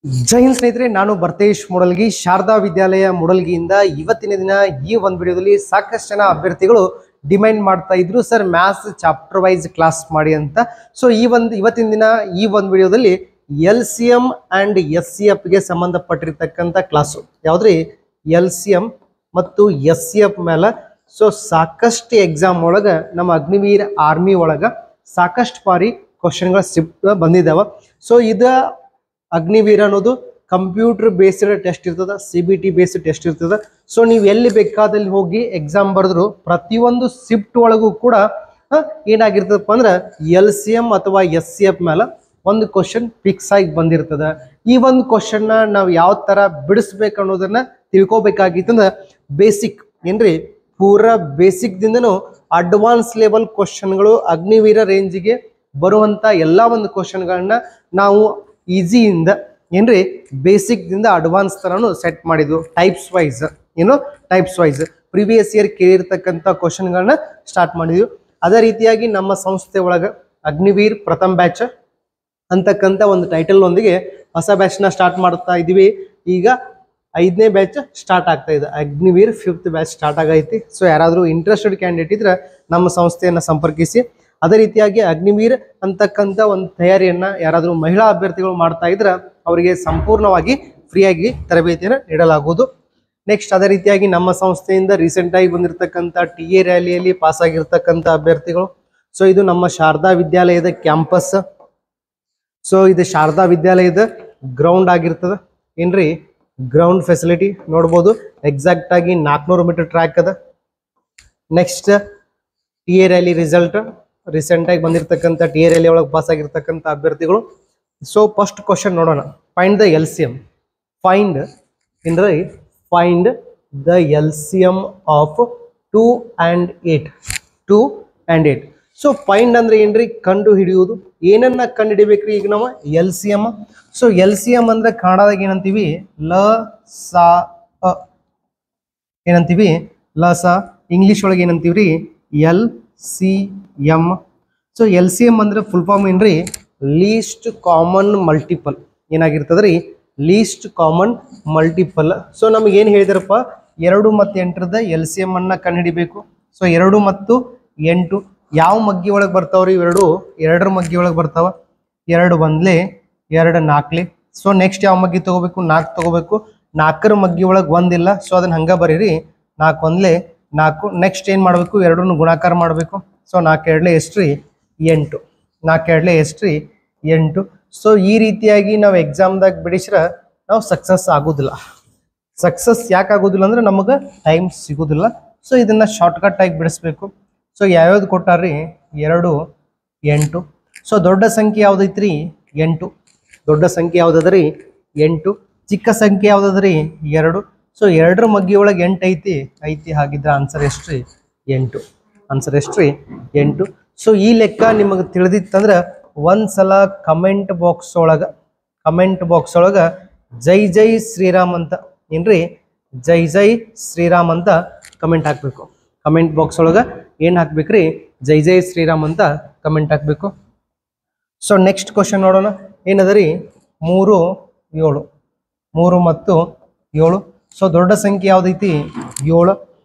जय हिंद स्ನೇಹಿತರೆ ನಾನು ಭರ್ತೇಶ್ ಮೂಡಲ್ಗಿ ಶಾರದಾ ವಿದ್ಯಾಲಯ ಮೂಡಲ್ಗಿಯಿಂದ ಇವತ್ತಿನ ದಿನ ಈ ಒಂದು ವಿಡಿಯೋದಲ್ಲಿ ಸಾಕಷ್ಟು ಜನ ಅಭ್ಯರ್ಥಿಗಳು ಡಿಮ್ಯಾಂಡ್ ಮಾಡ್ತಾ ಇದ್ರು sir maths chapter wise class ಮಾಡಿ ಅಂತ ಸೊ ಇವತ್ತಿನ ದಿನ ಈ ಒಂದು ವಿಡಿಯೋದಲ್ಲಿ LCM ಅಂಡ್ SCF ಗೆ ಸಂಬಂಧಪಟ್ಟಿರತಕ್ಕಂತ ಕ್ಲಾಸ್ ಯಾವ್ದ್ರಿ LCM ಮತ್ತು SCF ಮೇಲೆ ಸೊ ಸಾಕಷ್ಟು ಎಕ್ಸಾಮ್ ಒಳಗ ನಮ್ಮ ಅಗ್ನಿವೀರ್ ಆರ್ಮಿ ಒಳಗ ಸಾಕಷ್ಟು ಬಾರಿ ಕ್ವೆಶ್ಚನ್ಗಳ ಶಿಫ್ಟ್ ಬಂದಿದಾವ ಸೊ ಇದ ಅಗ್ನಿವೀರ ಅನ್ನೋದು ಕಂಪ್ಯೂಟರ್ ಬೇಸ್ಡ್ ಟೆಸ್ಟ್ ಇರ್ತದ CBT ಬೇಸ್ಡ್ ಟೆಸ್ಟ್ ಇರ್ತದ ಸೊ ನೀವು ಎಲ್ಲಿ ಬೇಕಾದಲ್ಲಿ ಹೋಗಿ ಎಕ್ಸಾಮ್ ಬರೆದ್ರು ಪ್ರತಿಯೊಂದು ಶಿಫ್ಟ್ ಒಳಗೂ ಕೂಡ ಏನಾಗಿರ್ತದಪ್ಪ ಅಂದ್ರೆ LCM ಅಥವಾ SCF ಮೇಲೆ ಒಂದು ಕ್ವಶನ್ ಫಿಕ್ಸ್ ಆಗಿ ಬಂದಿರ್ತದ ಈ ಒಂದು ಕ್ವಶನ್ ನಾವು ಯಾವ ತರ ಬಿಡಿಸ್ಬೇಕು ಅನ್ನೋದನ್ನ ತಿಳ್ಕೊಬೇಕಾಗಿತ್ತಂದ್ರೆ ಬೇಸಿಕ್ ಏನ್ರಿ ಪೂರಾ ಬೇಸಿಕ್ ದಿಂದನೂ ಅಡ್ವಾನ್ಸ್ ಲೆವೆಲ್ ಕ್ವಶನ್ಗಳು ಅಗ್ನಿವೀರ ರೇಂಜಿಗೆ ಬರುವಂತ ಎಲ್ಲಾ ಒಂದು ಕ್ವಶನ್ಗಳನ್ನ ನಾವು ಈಸಿಯಿಂದ ಏನ್ರಿ ಬೇಸಿಕ್ ದಿಂದ ಅಡ್ವಾನ್ಸ್ ತರನು ಸೆಟ್ ಮಾಡಿದ್ವು types wise types wise previous year ಕೇಳಿರ್ತಕ್ಕಂಥ ಕ್ವಶನ್ಗಳನ್ನ ಸ್ಟಾರ್ಟ್ ಮಾಡಿದ್ವಿ ಅದೇ ರೀತಿಯಾಗಿ ನಮ್ಮ ಸಂಸ್ಥೆ ಒಳಗ ಅಗ್ನಿವೀರ್ ಪ್ರಥಮ ಬ್ಯಾಚ್ ಅಂತಕ್ಕಂಥ ಒಂದು ಟೈಟಲ್ ಒಂದಿಗೆ ಹೊಸ ಬ್ಯಾಚ್ ನ ಸ್ಟಾರ್ಟ್ ಮಾಡ್ತಾ ಇದೀವಿ ಈಗ 5ನೇ ಬ್ಯಾಚ್ ಸ್ಟಾರ್ಟ್ ಆಗ್ತಾ ಇದೆ ಅಗ್ನಿವೀರ್ 5th ಬ್ಯಾಚ್ ಸ್ಟಾರ್ಟ್ ಆಗೈತಿ ಸೊ ಯಾರಾದರೂ ಇಂಟ್ರೆಸ್ಟೆಡ್ ಕ್ಯಾಂಡಿಡೇಟ್ ಇದ್ರೆ ನಮ್ಮ ಸಂಸ್ಥೆಯನ್ನ ಸಂಪರ್ಕಿಸಿ ಅದೇ ರೀತಿಯಾಗಿ ಅಗ್ನಿವೀರ್ ಅಂತಕ್ಕಂಥ ಒಂದು ತಯಾರಿಯನ್ನ ಯಾರಾದರೂ ಮಹಿಳಾ ಅಭ್ಯರ್ಥಿಗಳು ಮಾಡ್ತಾ ಇದ್ರೆ ಅವರಿಗೆ ಸಂಪೂರ್ಣವಾಗಿ ಫ್ರೀಯಾಗಿ ತರಬೇತಿಯನ್ನು ನೀಡಲಾಗುವುದು ನೆಕ್ಸ್ಟ್ ಅದೇ ರೀತಿಯಾಗಿ ನಮ್ಮ ಸಂಸ್ಥೆಯಿಂದ ರೀಸೆಂಟ್ ಆಗಿ ಬಂದಿರತಕ್ಕಂಥ TA ರ್ಯಾಲಿಯಲ್ಲಿ ಪಾಸ್ ಆಗಿರ್ತಕ್ಕಂಥ ಅಭ್ಯರ್ಥಿಗಳು ಸೊ ಇದು ನಮ್ಮ ಶಾರದಾ ವಿದ್ಯಾಲಯದ ಕ್ಯಾಂಪಸ್ ಸೊ ಇದು ಶಾರದಾ ವಿದ್ಯಾಲಯದ ಗ್ರೌಂಡ್ ಆಗಿರ್ತದ ಏನ್ರಿ ಗ್ರೌಂಡ್ ಫೆಸಿಲಿಟಿ ನೋಡ್ಬೋದು ಎಕ್ಸಾಕ್ಟ್ ಆಗಿ 400 ಮೀಟರ್ ಟ್ರ್ಯಾಕ್ ಅದ next TA rally result recent ಆಗಿ ಬಂದಿರತಕ್ಕಂಥ TA ರ್ಯಾಲಿ ಒಳಗೆ ಪಾಸ್ ಆಗಿರ್ತಕ್ಕಂಥ ಅಭ್ಯರ್ಥಿಗಳು ಸೊ ಫಸ್ಟ್ ಕ್ವಶನ್ ನೋಡೋಣ find the LCM find the LCM of 2 and 8 so find ಅಂದ್ರೆ ಏನ್ರಿ ಕಂಡು ಹಿಡಿಯುವುದು ಏನನ್ನ ಕಂಡು ಹಿಡಿಬೇಕ್ರಿ ಈಗ ನಾವು LCM ಸೊ LCM ಅಂದ್ರೆ ಕನ್ನಡದಾಗ ಏನಂತೀವಿ ಲ ಸ ಇಂಗ್ಲಿಷ್ ಒಳಗೆ ಏನಂತೀವ್ರಿ LCM ಸೊ LCM ಅಂದ್ರೆ ಫುಲ್ ಫಾರ್ಮ್ ಏನ್ರಿ ಲೀಸ್ಟ್ ಕಾಮನ್ ಮಲ್ಟಿಪಲ್ ಏನಾಗಿರ್ತದ್ರಿ ಲೀಸ್ಟ್ ಕಾಮನ್ ಮಲ್ಟಿಪಲ್ ಸೊ ನಮಗೆ ಏನು ಹೇಳಿದಾರಪ್ಪ 2 ಮತ್ತು 8ರದ LCM ಅನ್ನ ಕಂಡು ಹಿಡಿಬೇಕು ಸೊ 2 ಮತ್ತು 8 ಯಾವ ಮಗ್ಗಿ ಒಳಗೆ ಬರ್ತಾವ್ರಿ ಇವೆರಡು 2ರ ಮಗ್ಗಿ ಒಳಗೆ ಬರ್ತಾವ 2 1 2 4 ಸೊ ನೆಕ್ಸ್ಟ್ ಯಾವ ಮಗ್ಗಿ ತಗೋಬೇಕು 4 ತಗೋಬೇಕು 4ರ ಮಗ್ಗಿ ಒಳಗೆ ಒಂದಿಲ್ಲ ಸೊ ಅದನ್ನ ಹಂಗ ಬರೀರಿ 4 1 4 ನೆಕ್ಸ್ಟ್ ಏನ್ ಮಾಡಬೇಕು 2ನ್ನು ಗುಣಾಕಾರ ಮಾಡಬೇಕು ಸೊ 4 2 ಎಷ್ಟ್ರಿ 8 4 2 ಎಷ್ಟ್ರಿ 8 ಸೊ ಈ ರೀತಿಯಾಗಿ ನಾವು ಎಕ್ಸಾಮ್ದಾಗ ಬಿಡಿಸ್ರ ನಾವು ಸಕ್ಸಸ್ ಆಗೋದಿಲ್ಲ ಸಕ್ಸಸ್ ಯಾಕೆ ಆಗೋದಿಲ್ಲ ಅಂದ್ರೆ ನಮಗೆ ಟೈಮ್ ಸಿಗೋದಿಲ್ಲ ಸೊ ಇದನ್ನ ಶಾರ್ಟ್ಕಟ್ ಆಗಿ ಬಿಡಿಸ್ಬೇಕು ಸೊ ಯಾವ್ಯಾವ್ದು ಕೊಟ್ಟಾರ್ರಿ 2 8 ಸೊ ದೊಡ್ಡ ಸಂಖ್ಯೆ ಯಾವ್ದೈತ್ರಿ 8 ದೊಡ್ಡ ಸಂಖ್ಯೆ ಯಾವ್ದದ್ರಿ 8 ಚಿಕ್ಕ ಸಂಖ್ಯೆ ಯಾವ್ದದ್ರಿ 2 ಸೊ 2ರ ಮಗ್ಗಿ ಒಳಗೆ 8 ಐತಿ ಹಾಗಿದ್ರೆ ಆನ್ಸರ್ ಎಷ್ಟ್ರಿ 8 ಆನ್ಸರ್ ಎಷ್ಟ್ರಿ 8 ಸೊ ಈ ಲೆಕ್ಕ ನಿಮಗೆ ತಿಳಿದಿತ್ತಂದ್ರೆ ಒಂದ್ಸಲ ಕಮೆಂಟ್ ಬಾಕ್ಸ್ ಒಳಗ ಜೈ ಜೈ ಶ್ರೀರಾಮ್ ಅಂತ ಏನ್ರಿ ಜೈ ಜೈ ಶ್ರೀರಾಮ್ ಅಂತ ಕಮೆಂಟ್ ಹಾಕ್ಬೇಕು ಕಮೆಂಟ್ ಬಾಕ್ಸ್ ಒಳಗ ಏನ್ ಹಾಕ್ಬೇಕ್ರಿ ಜೈ ಜೈ ಶ್ರೀರಾಮ್ ಅಂತ ಕಮೆಂಟ್ ಹಾಕ್ಬೇಕು ಸೊ ನೆಕ್ಸ್ಟ್ ಕ್ವಶನ್ ನೋಡೋಣ ಏನದರಿ 3 7 3 ಮತ್ತು 7 ಸೊ ದೊಡ್ಡ ಸಂಖ್ಯೆ ಯಾವ್ದೈತಿ 7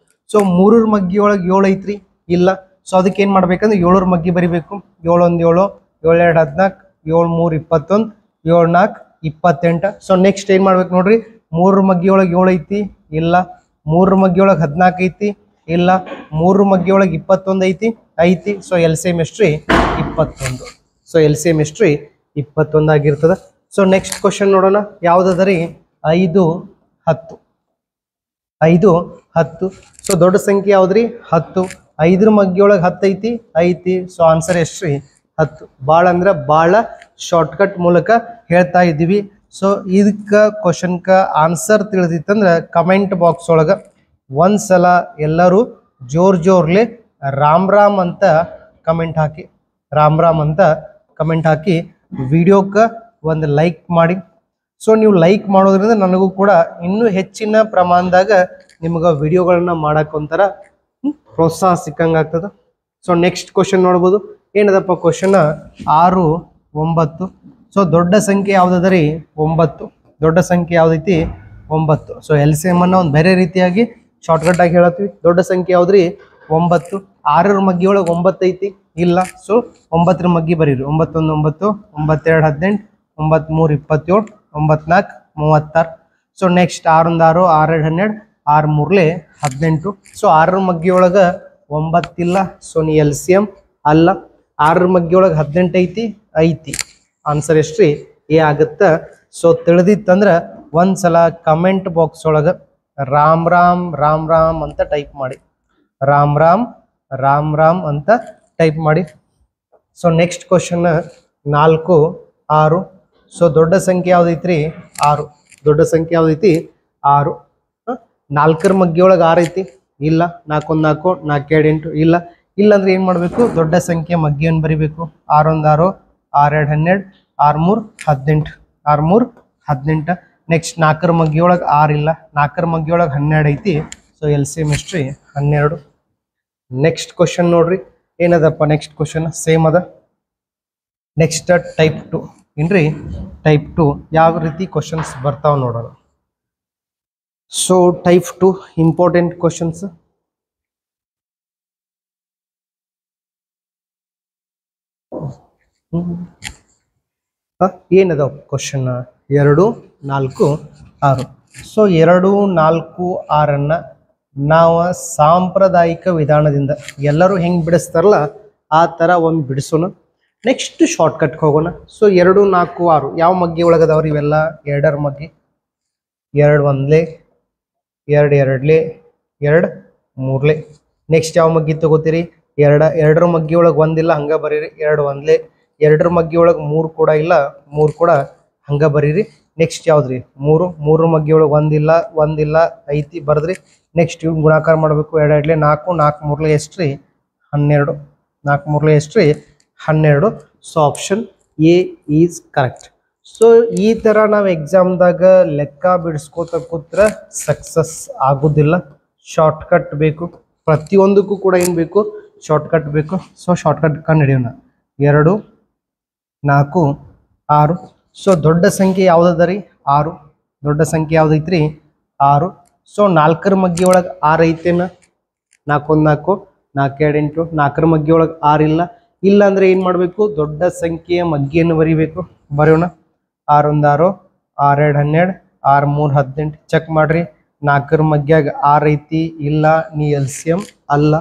ಸೊ 3ರ ಮಗ್ಗಿ ಒಳಗೆ 7 ಐತ್ರಿ ಇಲ್ಲ ಸೊ ಅದಕ್ಕೆ ಏನ್ ಮಾಡ್ಬೇಕಂದ್ರೆ 7ರ ಮಗ್ಗಿ ಬರಿಬೇಕು 7 1 7 7 2 14 7 3 21 7 4 28 ಸೊ ನೆಕ್ಸ್ಟ್ ಏನ್ ಮಾಡ್ಬೇಕು ನೋಡ್ರಿ 3ರ ಮಗ್ಗಿ ಒಳಗೆ 7 ಐತಿ ಇಲ್ಲ 3ರ ಮಗ್ಗಿ ಒಳಗೆ 14 ಐತಿ ಇಲ್ಲ 3ರ ಮಗ್ಗಿ ಒಳಗೆ 21 ಐತಿ ಸೊ LCM ಎಷ್ಟ್ರಿ 21 ಸೊ LCM ಎಷ್ಟ್ರಿ 21 ಆಗಿರ್ತದ ಸೊ ನೆಕ್ಸ್ಟ್ ಕ್ವಶನ್ ನೋಡೋಣ ಯಾವ್ದದರಿ 5 10 ಸೊ ದೊಡ್ಡ ಸಂಖ್ಯೆ ಯಾವ್ದ್ರಿ 10 5ರ ಮಗ್ಗಿ ಒಳಗೆ 10 ಐತಿ ಸೊ ಆನ್ಸರ್ ಎಷ್ಟ್ರಿ 10 ಭಾಳ ಅಂದ್ರೆ ಭಾಳ ಶಾರ್ಟ್ಕಟ್ ಮೂಲಕ ಹೇಳ್ತಾ ಇದ್ದೀವಿ ಸೊ ಇದಕ್ಕ ಕ್ವಶನ್ಕ ಆನ್ಸರ್ ತಿಳಿದಿತ್ತಂದ್ರೆ ಕಮೆಂಟ್ ಬಾಕ್ಸ್ ಒಳಗ ಒಂದ್ಸಲ ಎಲ್ಲರೂ ಜೋರ್ಲೆ ರಾಮ್ ಅಂತ ಕಮೆಂಟ್ ಹಾಕಿ ರಾಮ್ ಅಂತ ಕಮೆಂಟ್ ಹಾಕಿ ವಿಡಿಯೋಕ್ಕ ಒಂದು ಲೈಕ್ ಮಾಡಿ ಸೊ ನೀವು ಲೈಕ್ ಮಾಡೋದ್ರಿಂದ ನನಗೂ ಕೂಡ ಇನ್ನೂ ಹೆಚ್ಚಿನ ಪ್ರಮಾಣದಾಗ ನಿಮ್ಗೆ ವಿಡಿಯೋಗಳನ್ನ ಮಾಡಕ್ಕೆ ಒಂಥರ ಪ್ರೋತ್ಸಾಹ ಸಿಕ್ಕಂಗಾಗ್ತದ ಸೊ ನೆಕ್ಸ್ಟ್ ಕ್ವಶನ್ ನೋಡ್ಬೋದು ಏನದಪ್ಪ ಕ್ವಶನ್ 6 9 ಸೊ ದೊಡ್ಡ ಸಂಖ್ಯೆ ಯಾವ್ದದರಿ 9 ದೊಡ್ಡ ಸಂಖ್ಯೆ ಯಾವ್ದೈತಿ 9. ಸೊ ಎಲ್ ಸಿ ಎಮ್ ಅನ್ನ ಒಂದು ಬೇರೆ ರೀತಿಯಾಗಿ ಶಾರ್ಟ್ಕಟ್ ಆಗಿ ಹೇಳತ್ತೀವಿ. ದೊಡ್ಡ ಸಂಖ್ಯೆ ಯಾವ್ದ್ರಿ 9. 6ರ ಮಗ್ಗಿ ಒಳಗೆ 9 ಐತಿ ಇಲ್ಲ. ಸೊ 9ರ ಮಗ್ಗಿ ಬರೀರಿ. 9 1 9, 9 2 18, 9 3 27, 9 4 36. So next 6 1 6, 6 2 12, 6 3 18. ಸೊ 6ರ ಮಗ್ಗಿ ಒಳಗೆ 9 ಇಲ್ಲ. ಸೊ ನೀ ಎಲ್ ಸಿ ಎಮ್ ಅಲ್ಲ. 6ರ ಮಗ್ಗಿ ಒಳಗೆ 18 ಐತಿ. ಆನ್ಸರ್ ಎಷ್ಟ್ರಿ ಎ ಆಗುತ್ತ. ಸೊ ತಿಳಿದಿತ್ತಂದ್ರೆ ಒಂದ್ಸಲ ಕಮೆಂಟ್ ಬಾಕ್ಸ್ ಒಳಗೆ ರಾಮ್ ರಾಮ್ ರಾಮ್ ರಾಮ್ ಅಂತ ಟೈಪ್ ಮಾಡಿ. ರಾಮ್ ರಾಮ್ ರಾಮ್ ರಾಮ್ ಅಂತ ಟೈಪ್ ಮಾಡಿ. So next question 4 6. ಸೊ ದೊಡ್ಡ ಸಂಖ್ಯೆ ಯಾವ್ದೈತ್ರಿ 6. ದೊಡ್ಡ ಸಂಖ್ಯೆ ಯಾವ್ದೈತಿ 6. 4ರ ಮಗ್ಗಿ ಒಳಗೆ 6 ಐತಿ ಇಲ್ಲ. 4 1 4, 4 2 8 ಇಲ್ಲ. ಇಲ್ಲಾಂದ್ರೆ ಏನ್ ಮಾಡ್ಬೇಕು, ದೊಡ್ಡ ಸಂಖ್ಯೆ ಮಗ್ಗಿಯನ್ನು ಬರಿಬೇಕು. 6 1 6, 6 2 12, 6 3 18, 6 3 18. ನೆಕ್ಸ್ಟ್ 4ರ ಮಗ್ಗಿ ಒಳಗೆ 6 ಇಲ್ಲ. 4ರ ಮಗ್ಗಿ ಒಳಗೆ 12 ಐತಿ. ಸೊ ಎಲ್ ಸಿ ಎಮ್ ಎಷ್ಟ್ರಿ 12. ನೆಕ್ಸ್ಟ್ ಕ್ವಶನ್ ನೋಡ್ರಿ ಏನದಪ್ಪ. ನೆಕ್ಸ್ಟ್ ಕ್ವಶನ್ ಸೇಮ್ ಅದ. ನೆಕ್ಸ್ಟ್ ಟೈಪ್ 2 ಏನ್ರಿ. ಟೈಪ್ 2 ಯಾವ ರೀತಿ ಕ್ವಶನ್ಸ್ ಬರ್ತಾವ ನೋಡೋಣ. So type 2 important questions. ಏನದ ಕ್ವಶನ್ 2 4 6. ಸೊ 2 4 6 ನಾವು ಸಾಂಪ್ರದಾಯಿಕ ವಿಧಾನದಿಂದ ಎಲ್ಲರೂ ಹೆಂಗೆ ಬಿಡಿಸ್ತಾರಲ್ಲ ಆ ಥರ ಒಂದು ಬಿಡಿಸೋಣ. ನೆಕ್ಸ್ಟ್ ಶಾರ್ಟ್ಕಟ್ಗೆ ಹೋಗೋಣ. ಸೊ 2 4 6 ಯಾವ ಮಗ್ಗಿ ಒಳಗದವ್ರಿ ಇವೆಲ್ಲ 2ರ ಮಗ್ಗಿ. 2 1, 2 2, 2 3. ನೆಕ್ಸ್ಟ್ ಯಾವ ಮಗ್ಗಿ ತಗೋತೀರಿ 2ರ ಮಗ್ಗಿ ಒಳಗೆ 1 ಇಲ್ಲ ಹಂಗೆ ಬರೀರಿ. 2 1, 2ರ ಮಗ್ಗಿ ಒಳಗೆ 3 ಕೂಡ ಇಲ್ಲ 3 ಕೂಡ ಹಂಗೆ ಬರೀರಿ. ನೆಕ್ಸ್ಟ್ ಯಾವ್ದ್ರಿ 3. 3ರ ಮಗ್ಗಿ ಒಳಗೆ 1 ಇಲ್ಲ ಐತಿ ಬರ್ದ್ರಿ. ನೆಕ್ಸ್ಟ್ ಇವ್ ಗುಣಾಕಾರ ಮಾಡಬೇಕು. 2 2, 4, 4 3 ಎಷ್ಟ್ರಿ 12. 4 3 ಎಷ್ಟ್ರಿ 12. So option A is correct. So ಈ ಥರ ನಾವು ಎಕ್ಸಾಮ್ದಾಗ ಲೆಕ್ಕ ಬಿಡಿಸ್ಕೋತ ಕೂತ್ರೆ ಸಕ್ಸಸ್ ಆಗೋದಿಲ್ಲ. ಶಾರ್ಟ್ಕಟ್ ಬೇಕು. ಪ್ರತಿಯೊಂದಕ್ಕೂ ಕೂಡ ಏನು ಬೇಕು, ಶಾರ್ಟ್ಕಟ್ ಬೇಕು. ಸೊ ಶಾರ್ಟ್ಕಟ್ ಕಂಡು ಹಿಡಿಯೋಣ. 2 4 6. ಸೊ ದೊಡ್ಡ ಸಂಖ್ಯೆ ಯಾವ್ದದ ರೀ 6. ದೊಡ್ಡ ಸಂಖ್ಯೆ ಯಾವ್ದೈತ್ರಿ 6. ಸೊ 4ರ ಮಗ್ಗಿ ಒಳಗೆ 6 ಐತೇನ. 4 1 4, 4 2 8. 4ರ ಮಗ್ಗಿ ಒಳಗೆ 6 ಇಲ್ಲ. ಇಲ್ಲ ಅಂದ್ರೆ ಏನು ಮಾಡಬೇಕು, ದೊಡ್ಡ ಸಂಖ್ಯೆಯ ಮಗ್ಗಿಯನ್ನು ಬರಿಬೇಕು. ಬರೆಯೋಣ. 6 1 6, 6 2 12, 6 3 18. ಚೆಕ್ ಮಾಡ್ರಿ. 4ರ ಮಗ್ಗ್ಯಾಗ 6 ಐತಿ ಇಲ್ಲ. ನೀ ಎಲ್ ಸಿ ಎಮ್ ಅಲ್ಲ.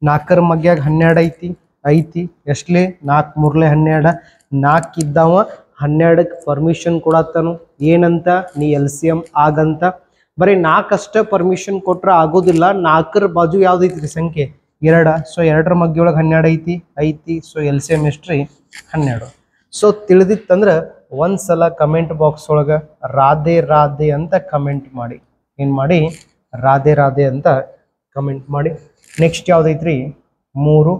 4ರ ಮಗ್ಗ್ಯಾಗ 12 ಐತಿ. ಎಷ್ಟಲಿ 4 3 12. 4 ಇದ್ದಾವ 12ಕ್ಕೆ ಪರ್ಮಿಷನ್ ಕೊಡತ್ತಾನು. ಏನಂತ, ನೀ ಎಲ್ ಸಿ ಎಮ್ ಆಗಂತ. ಬರೀ 4 ಅಷ್ಟೇ ಪರ್ಮಿಷನ್ ಕೊಟ್ರೆ ಆಗೋದಿಲ್ಲ. 4ರ ಬಾಜು ಯಾವ್ದೈತ್ರಿ ಸಂಖ್ಯೆ 2. ಸೊ 2ರ ಮಗ್ಗಿ ಒಳಗೆ 12 ಐತಿ. ಸೊ ಎಲ್ ಸಿ ಎಮ್ ಎಷ್ಟ್ರಿ 12. ಸೊ ತಿಳಿದಿತ್ತಂದ್ರೆ ಒಂದ್ಸಲ ಕಮೆಂಟ್ ಬಾಕ್ಸ್ ಒಳಗೆ ರಾಧೆ ರಾಧೆ ಅಂತ ಕಮೆಂಟ್ ಮಾಡಿ. ಏನು ಮಾಡಿ, ರಾಧೆ ರಾಧೆ ಅಂತ ಕಮೆಂಟ್ ಮಾಡಿ. ನೆಕ್ಸ್ಟ್ ಯಾವ್ದೈತ್ರಿ 3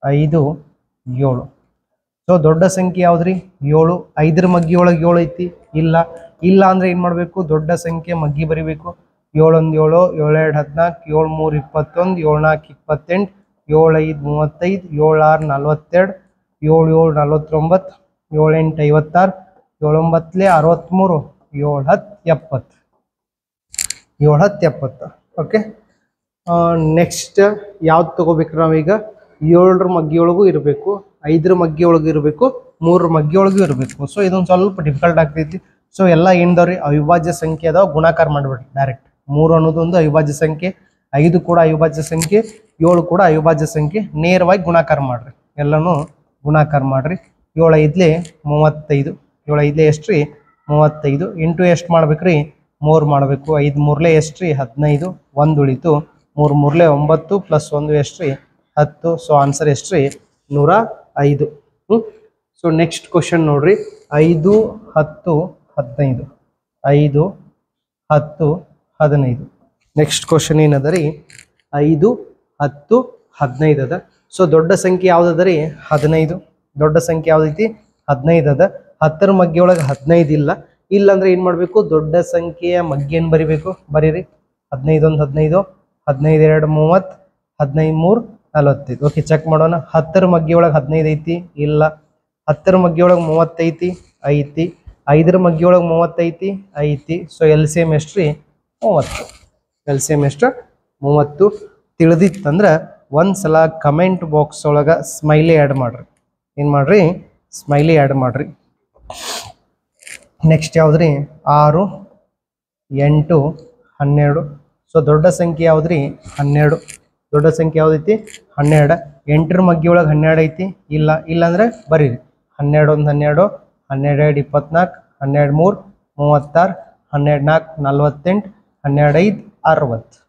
5 7. ಸೊ ದೊಡ್ಡ ಸಂಖ್ಯೆ ಯಾವ್ದ್ರಿ 7. 5ರ ಮಗ್ಗಿ ಒಳಗೆ 7 ಐತಿ ಇಲ್ಲ. ಇಲ್ಲ ಅಂದ್ರೆ ಏನು ಮಾಡಬೇಕು, ದೊಡ್ಡ ಸಂಖ್ಯೆ ಮಗ್ಗಿ ಬರಿಬೇಕು. 7 1 7, 7 2 14, 7 3 21, 7 4 28, 7 5 35, 7 6 42, 7 7 49, 7 8 56, 7 9 63, 7 10 70. 7 10 70. ಓಕೆ. ನೆಕ್ಸ್ಟ್ ಯಾವ್ದು ತಗೋಬೇಕ್ರಿ ನಾವೀಗ, 7ರ ಮಗ್ಗಿ ಒಳಗೂ ಇರಬೇಕು, 5ರ ಮಗ್ಗಿ ಒಳಗೂ ಇರಬೇಕು, 3ರ ಮಗ್ಗಿ ಒಳಗೂ ಇರಬೇಕು. ಸೊ ಇದೊಂದು ಸ್ವಲ್ಪ ಡಿಫಿಕಲ್ಟ್ ಆಗ್ತೈತಿ. ಸೊ ಎಲ್ಲ ಏನ್ದವ್ರಿ ಅವಿಭಾಜ್ಯ ಸಂಖ್ಯೆ ಅದಾವ, ಗುಣಾಕಾರ ಮಾಡಿಬಿಡ್ರಿ ಡೈರೆಕ್ಟ್. 3 ಅನ್ನೋದು ಒಂದು ಅವಿಭಾಜ್ಯ ಸಂಖ್ಯೆ, 5 ಕೂಡ ಅವಿಭಾಜ್ಯ ಸಂಖ್ಯೆ, 7 ಕೂಡ ಅವಿಭಾಜ್ಯ ಸಂಖ್ಯೆ. ನೇರವಾಗಿ ಗುಣಾಕಾರ ಮಾಡ್ರಿ. ಎಲ್ಲನೂ ಗುಣಾಕಾರ ಮಾಡ್ರಿ. 7 5 35. 7 5 ಎಷ್ಟ್ರಿ 35. ಇಂಟು ಎಷ್ಟು ಮಾಡ್ಬೇಕ್ರಿ 3 ಮಾಡಬೇಕು. 5 3 ಎಷ್ಟ್ರಿ 15. 1 ಉಳಿತು. 3 3 9 ಪ್ಲಸ್ 1 ಎಷ್ಟ್ರಿ 10. ಸೊ ಆನ್ಸರ್ ಎಷ್ಟ್ರಿ 105. ಸೊ ನೆಕ್ಸ್ಟ್ ಕ್ವಶನ್ ನೋಡ್ರಿ 5 10 15. 5 10 15. ನೆಕ್ಸ್ಟ್ ಕ್ವಶನ್ ಏನದ ರೀ 5 10 15 ಅದ. ಸೊ ದೊಡ್ಡ ಸಂಖ್ಯೆ ಯಾವ್ದದ ರೀ 15. ದೊಡ್ಡ ಸಂಖ್ಯೆ ಯಾವ್ದೈತಿ 15 ಅದ. 10ರ ಮಗ್ಗಿ ಒಳಗೆ 15 ಇಲ್ಲ. ಇಲ್ಲ ಅಂದ್ರೆ ಏನ್ ಮಾಡ್ಬೇಕು, ದೊಡ್ಡ ಸಂಖ್ಯೆಯ ಮಗ್ಗಿಯನ್ನು ಬರಿಬೇಕು. ಬರೀರಿ. 15 1 15, 15 2 30, 15 3 45. ಓಕೆ, ಚೆಕ್ ಮಾಡೋಣ. 10ರ ಮಗ್ಗಿ ಒಳಗೆ 15 ಐತಿ ಇಲ್ಲ. 10ರ ಮಗ್ಗಿ ಒಳಗೆ 30 ಐತಿ. 5ರ ಮಗ್ಗಿ ಒಳಗೆ 30 ಐತಿ. ಸೊ ಎಲ್ ಸಿ ಎಮ್ ಎಷ್ಟು ರೀ 30. ಎಲ್ ಸಿ ಎಮ್ ಎಷ್ಟು 30 ತಿಳಿದಿತ್ತಂದ್ರೆ ಒಂದ್ಸಲ ಕಮೆಂಟ್ ಬಾಕ್ಸ್ ಒಳಗೆ ಸ್ಮೈಲಿ ಆ್ಯಡ್ ಮಾಡ್ರಿ. ಏನು ಮಾಡ್ರಿ ಸ್ಮೈಲಿ ಆ್ಯಡ್ ಮಾಡ್ರಿ. ನೆಕ್ಸ್ಟ್ ಯಾವ್ದ್ರಿ 6 8 12. ಸೊ ದೊಡ್ಡ ಸಂಖ್ಯೆ ಯಾವ್ದ್ರಿ 12. ದೊಡ್ಡ ಸಂಖ್ಯೆ ಯಾವ್ದೈತಿ 12. 8ರ ಮಗ್ಗಿ ಒಳಗೆ 12 ಐತಿ ಇಲ್ಲಾಂದ್ರೆ ಬರೀರಿ 12 1 12 12 2 24 12 3 36 12 4 48 12 5 60.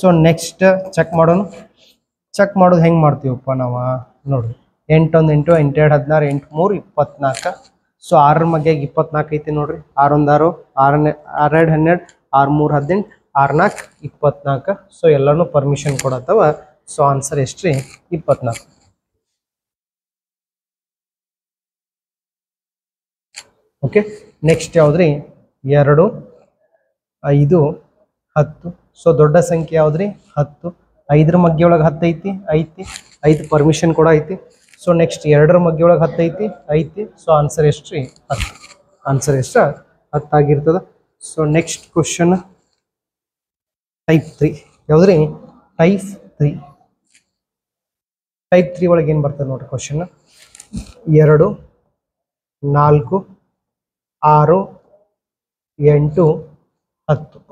ಸೊ ನೆಕ್ಸ್ಟ್ ಚೆಕ್ ಮಾಡೋಣ. ಚೆಕ್ ಮಾಡೋದು ಹೆಂಗೆ ಮಾಡ್ತೀವಪ್ಪ ನಾವು ನೋಡ್ರಿ 8 1 8 8 2 16 8 3 24. ಸೊ 6ರ ಮಗ್ಗಿಯಾಗ 24 ಐತಿ ನೋಡ್ರಿ. 6 1 6 6 2 12 6 3 18 6 4 24. ಸೊ ಎಲ್ಲಾನು ಪರ್ಮಿಷನ್ ಕೊಡತ್ತವ. ಸೊ ಆನ್ಸರ್ ಎಷ್ಟು ರೀ 24. Okay next ಯಾವ್ದ್ರಿ 2 5 10. ಸೊ ದೊಡ್ಡ ಸಂಖ್ಯೆ ಯಾವ್ದ್ರಿ 10. 5ರ ಮಗ್ಗಿ ಒಳಗೆ 10 ಐತಿ 5 ಪರ್ಮಿಷನ್ ಕೂಡ ಐತಿ. ಸೊ ನೆಕ್ಸ್ಟ್ 2ರ ಮಗ್ಗಿ ಒಳಗೆ 10 ಐತಿ. ಸೊ ಆನ್ಸರ್ ಎಷ್ಟು ರೀ 10. ಆನ್ಸರ್ ಎಷ್ಟು 10 ಆಗಿರ್ತದ. ಸೊ ನೆಕ್ಸ್ಟ್ ಕ್ವಶನ್ ಟೈಪ್ 3 ಯಾವ್ದ್ರಿ ಟೈಪ್ 3. ಟೈಪ್ 3 ಒಳಗೆ ಏನು ಬರ್ತದೆ ನೋಡ್ರಿ ಕ್ವಶನ್ 2 4 6 8 10.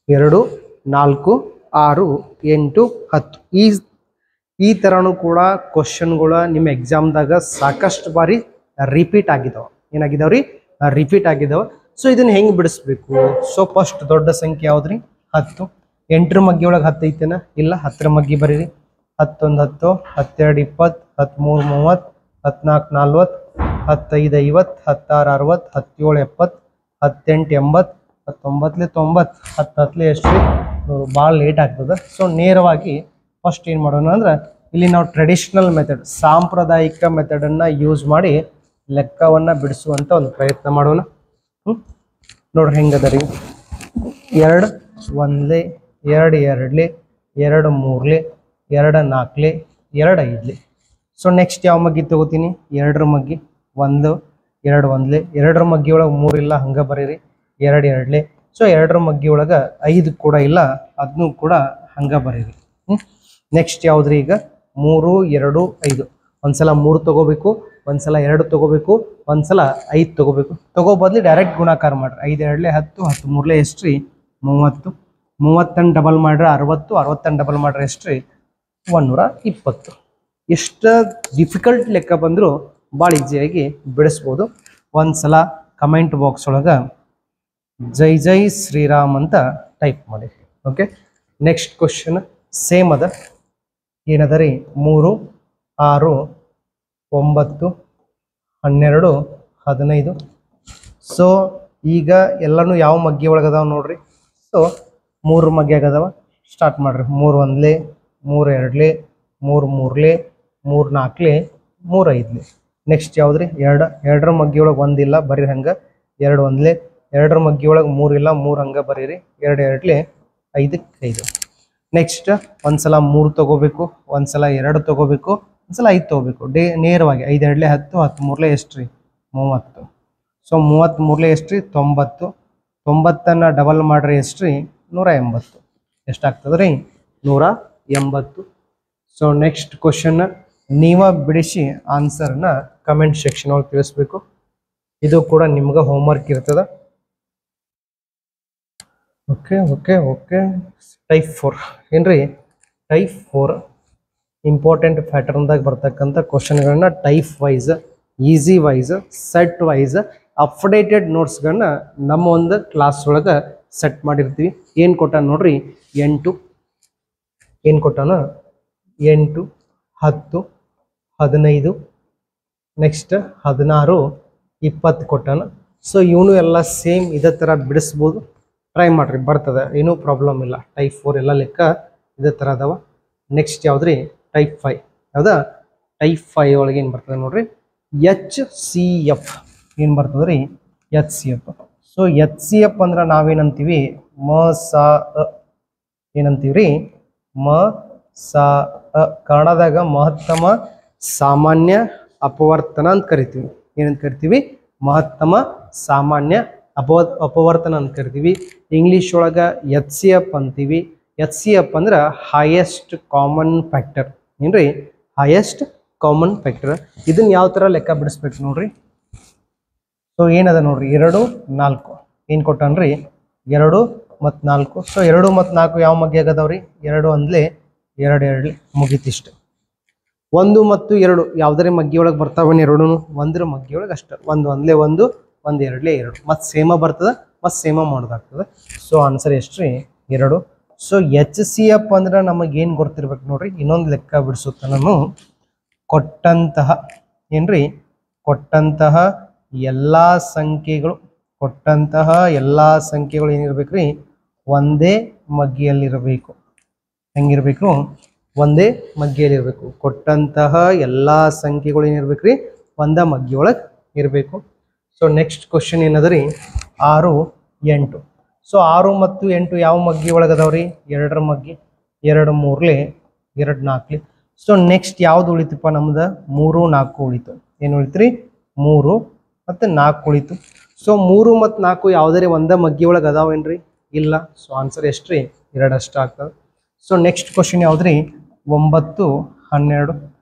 2 4 6 8 10. ಈ ಥರನೂ ಕೂಡ ಕ್ವಶನ್ಗಳು ನಿಮ್ಮ ಎಕ್ಸಾಮ್ದಾಗ ಸಾಕಷ್ಟು ಬಾರಿ ರಿಪೀಟ್ ಆಗಿದಾವೆ. ಏನಾಗಿದಾವ್ರಿ ರಿಪೀಟ್ ಆಗಿದಾವೆ. ಸೊ ಇದನ್ನ ಹೆಂಗೆ ಬಿಡಿಸ್ಬೇಕು? ಸೊ ಫಸ್ಟ್ ದೊಡ್ಡ ಸಂಖ್ಯೆ ಯಾವ್ದ್ರಿ 10. 8ರ ಮಗ್ಗಿ ಒಳಗೆ 10 ಐತೆನ ಇಲ್ಲ 10ರ ಮಗ್ಗಿ ಬರೀರಿ 10 1 10 12 20 13 30 14 40 15 50 16 60 17 70 18 80 19 90 ಎಷ್ಟು ಭಾಳ ಲೇಟ್ ಆಗ್ತದೆ. ಸೊ ನೇರವಾಗಿ ಫಸ್ಟ್ ಏನು ಮಾಡೋಣ ಅಂದ್ರೆ ಇಲ್ಲಿ ನಾವು ಟ್ರೆಡಿಷನಲ್ ಮೆಥಡ್ ಸಾಂಪ್ರದಾಯಿಕ ಮೆಥಡನ್ನು ಯೂಸ್ ಮಾಡಿ ಲೆಕ್ಕವನ್ನು ಬಿಡಿಸುವಂಥ ಒಂದು ಪ್ರಯತ್ನ ಮಾಡೋಣ. ನೋಡ್ರಿ ಹೆಂಗದ ರೀ 2 1 2 2 2 3 2 4 2 5. ಸೊ ನೆಕ್ಸ್ಟ್ ಯಾವ ಮಗ್ಗಿ ತಗೋತೀನಿ 2ರ ಮಗ್ಗಿ 1 2 1 2ರ ಮಗ್ಗಿ ಒಳಗೆ 3 ಇಲ್ಲ ಹಂಗೆ ಬರೀರಿ 2 2. ಸೊ 2ರ ಮಗ್ಗಿ ಒಳಗೆ 5 ಕೂಡ ಇಲ್ಲ ಅದನ್ನು ಕೂಡ ಹಂಗೆ ಬರೀರಿ. ನೆಕ್ಸ್ಟ್ ಯಾವ್ದ್ರಿ ಈಗ 3 2 5. ಒಂದ್ಸಲ 3 ತಗೋಬೇಕು, ಒಂದ್ಸಲ 2 ತಗೋಬೇಕು, ಒಂದ್ಸಲ 5 ತಗೋಬೇಕು. ತಗೋ ಬದಲಿ ಡೈರೆಕ್ಟ್ ಗುಣಾಕಾರ ಮಾಡ್ರಿ. 5 2 10 10 3 ಎಷ್ಟು ರೀ 30. 30 ಡಬಲ್ ಮಾಡ್ರೆ 60. 60 ಡಬಲ್ ಮಾಡ್ರೆ ಎಷ್ಟು ರೀ 120. ಎಷ್ಟು ಡಿಫಿಕಲ್ಟ್ ಲೆಕ್ಕ ಬಂದರೂ ಭಾಳ ಈಸಿಯಾಗಿ ಬಿಡಿಸ್ಬೋದು. ಒಂದ್ಸಲ ಕಮೆಂಟ್ ಬಾಕ್ಸ್ ಒಳಗೆ ಜೈ ಜೈ ಶ್ರೀರಾಮ್ ಅಂತ ಟೈಪ್ ಮಾಡಿ. ಓಕೆ ನೆಕ್ಸ್ಟ್ ಕ್ವಶನ್ ಸೇಮ್ ಅದ. ಏನದ ರೀ 3 6 9 12 15. ಸೊ ಈಗ ಎಲ್ಲನೂ ಯಾವ ಮಗ್ಗಿ ಒಳಗದಾವ ನೋಡ್ರಿ. ಸೊ 3 ಮಗ್ಗಿಯಾಗ ಅದಾವ. ಸ್ಟಾರ್ಟ್ ಮಾಡ್ರಿ 3 1 3 2 3 3 3 4 3 5. ನೆಕ್ಸ್ಟ್ ಯಾವ್ದ್ರಿ 2 2ರ ಮಗ್ಗಿ ಒಳಗೆ 1 ಇಲ್ಲ ಬರೀ ಹಂಗೆ 2 1 2ರ ಮಗ್ಗಿ ಒಳಗೆ 3 ಇಲ್ಲ 3 ಹಂಗೆ ಬರೀರಿ 2 2 5 5. ನೆಕ್ಸ್ಟ್ ಒಂದ್ಸಲ 3 ತಗೋಬೇಕು, ಒಂದ್ಸಲ 2 ತಗೋಬೇಕು, ಒಂದ್ಸಲ 5 ತಗೋಬೇಕು. ನೇರವಾಗಿ 5 2 10 10 3 ಎಷ್ಟು ರೀ 30. ಸೊ 33 ಎಷ್ಟು ರೀ 90. 90ನ್ನು ಡಬಲ್ ಮಾಡ್ರಿ ಎಷ್ಟು ರೀ 180. ಎಷ್ಟಾಗ್ತದೆ ರೀ 180. ಸೊ ನೆಕ್ಸ್ಟ್ ಕ್ವಶನ್ ನೀವ ಬಿಡಿಸಿ ಆನ್ಸರ್ನ ಕಮೆಂಟ್ ಸೆಕ್ಷನ್ ಒಳಗೆ ತಿಳಿಸ್ಬೇಕು. ಇದು ಕೂಡ ನಿಮ್ಗೆ ಹೋಮ್ವರ್ಕ್ ಇರ್ತದೆ. ಓಕೆ ಓಕೆ ಓಕೆ ಟೈಪ್ 4 ಏನ್ರಿ ಟೈಪ್ 4 ಇಂಪಾರ್ಟೆಂಟ್ ಪ್ಯಾಟರ್ನ್ದಾಗ ಬರ್ತಕ್ಕಂಥ ಕ್ವಶನ್ಗಳನ್ನ type wise, easy wise, set wise updated ನೋಟ್ಸ್ಗಳನ್ನ ನಮ್ಮ ಒಂದು ಕ್ಲಾಸ್ ಒಳಗೆ ಸೆಟ್ ಮಾಡಿರ್ತೀವಿ. ಏನು ಕೊಟ್ಟಾನ ನೋಡ್ರಿ 8 ಏನು ಕೊಟ್ಟಾನ 8 10 15 ನೆಕ್ಸ್ಟ್ 16 20 ಕೊಟ್ಟಾನ. ಸೊ ಇವನು ಎಲ್ಲ ಸೇಮ್ ಇದೇ ಥರ ಬಿಡಿಸ್ಬೋದು. ಟ್ರೈ ಮಾಡಿರಿ ಬರ್ತದೆ, ಏನೂ ಪ್ರಾಬ್ಲಮ್ ಇಲ್ಲ. ಟೈಪ್ 4 ಎಲ್ಲ ಲೆಕ್ಕ ಇದೇ ಥರ ಅದಾವ. ನೆಕ್ಸ್ಟ್ ಯಾವ್ದ್ರಿ ಟೈಪ್ 5 ಯಾವ್ದಾ ಟೈಪ್ 5 ಒಳಗೆ ಏನು ಬರ್ತದೆ ನೋಡ್ರಿ HCF ಏನು ಬರ್ತದೆ ರೀ HCF. ಸೊ HCF ಅಂದ್ರೆ ನಾವೇನಂತೀವಿ ಏನಂತೀವಿ ರೀ ಕನ್ನಡದಾಗ ಮಹತ್ತಮ ಸಾಮಾನ್ಯ ಅಪವರ್ತನ ಅಂತ ಕರಿತೀವಿ. ಏನಂತ ಕರಿತೀವಿ ಮಹತ್ತಮ ಸಾಮಾನ್ಯ ಅಪವರ್ತನ ಅಂತ ಕರಿತೀವಿ. ಇಂಗ್ಲಿಷ್ ಒಳಗ ಎಚ್ ಸಿ ಎಫ್ ಅಂತೀವಿ. ಎಚ್ ಸಿ ಎಫ್ ಅಂದ್ರೆ ಹೈಯೆಸ್ಟ್ ಕಾಮನ್ ಫ್ಯಾಕ್ಟರ್ ಏನ್ರಿ, ಹೈಯೆಸ್ಟ್ ಕಾಮನ್ ಫ್ಯಾಕ್ಟರ್. ಇದನ್ನ ಯಾವ ತರ ಲೆಕ್ಕ ಬಿಡಿಸ್ಬೇಕು ನೋಡ್ರಿ. ಸೊ ಏನದ ನೋಡ್ರಿ, 2 4 ಏನ್ ಕೊಟ್ಟನ್ರಿ, 2 ಮತ್ತು 4. ಸೊ 2 ಮತ್ತು 4 ಯಾವ ಮಗ್ಗಿ ಆಗದವ್ರಿ, 2 ಅಂದ್ಲೆ 2 2 ಮುಗಿತಿಷ್ಟು. 1 ಮತ್ತು 2 ಯಾವ್ದಾರೆ ಮಗ್ಗಿ ಒಳಗೆ ಬರ್ತಾವನ್, 2 ಒಂದ್ರ ಮಗ್ಗಿ ಒಳಗೆ ಅಷ್ಟ. 1 ಅಂದ್ಲೆ 1, 1 2 2 ಮತ್ತು ಸೇಮ ಬರ್ತದ, ಮತ್ತು ಸೇಮ ಮಾಡೋದಾಗ್ತದೆ. ಸೊ ಆನ್ಸರ್ ಎಷ್ಟ್ರಿ, 2. ಸೊ ಎಚ್ ಸಿ ಎಫ್ ಅಂದ್ರೆ ನಮಗೇನು ಗೊತ್ತಿರ್ಬೇಕು ನೋಡ್ರಿ. ಇನ್ನೊಂದು ಲೆಕ್ಕ ಬಿಡಿಸುತ್ತ ನಾನು, ಕೊಟ್ಟಂತಹ ಏನ್ರಿ, ಕೊಟ್ಟಂತಹ ಎಲ್ಲ ಸಂಖ್ಯೆಗಳು, ಕೊಟ್ಟಂತಹ ಎಲ್ಲ ಸಂಖ್ಯೆಗಳು ಏನಿರ್ಬೇಕ್ರಿ, ಒಂದೇ ಮಗ್ಗಿಯಲ್ಲಿರಬೇಕು. ಹೆಂಗಿರ್ಬೇಕು, ಒಂದೇ ಮಗ್ಗಿಯಲ್ಲಿರಬೇಕು. ಕೊಟ್ಟಂತಹ ಎಲ್ಲ ಸಂಖ್ಯೆಗಳು ಏನಿರ್ಬೇಕ್ರಿ, ಒಂದೇ ಮಗ್ಗಿ ಒಳಗೆ ಇರಬೇಕು. ಸೊ ನೆಕ್ಸ್ಟ್ ಕ್ವಶನ್ ಏನದರಿ, 6 8. ಸೊ 6 ಮತ್ತು 8 ಯಾವ ಮಗ್ಗಿ ಒಳಗೆ ಅದಾವ್ರಿ, 2ರ ಮಗ್ಗಿ. 2 3 2 4. ಸೊ ನೆಕ್ಸ್ಟ್ ಯಾವ್ದು ಉಳಿತಪ್ಪ ನಮ್ದು, 3 4 ಉಳಿತು. ಏನು ಉಳಿತ್ರಿ, 3 ಮತ್ತು 4 ಉಳಿತು. ಸೊ 3 ಮತ್ತು 4 ಯಾವುದೇ ಒಂದೇ ಮಗ್ಗಿ ಒಳಗೆ ಅದಾವೇನ್ರಿ, ಇಲ್ಲ. ಸೊ ಆನ್ಸರ್ ಎಷ್ಟ್ರಿ, 2 ಅಷ್ಟ ಆಗ್ತದೆ. ಸೊ ನೆಕ್ಸ್ಟ್ ಕ್ವಶನ್ ಯಾವ್ದ್ರಿ, 9 12.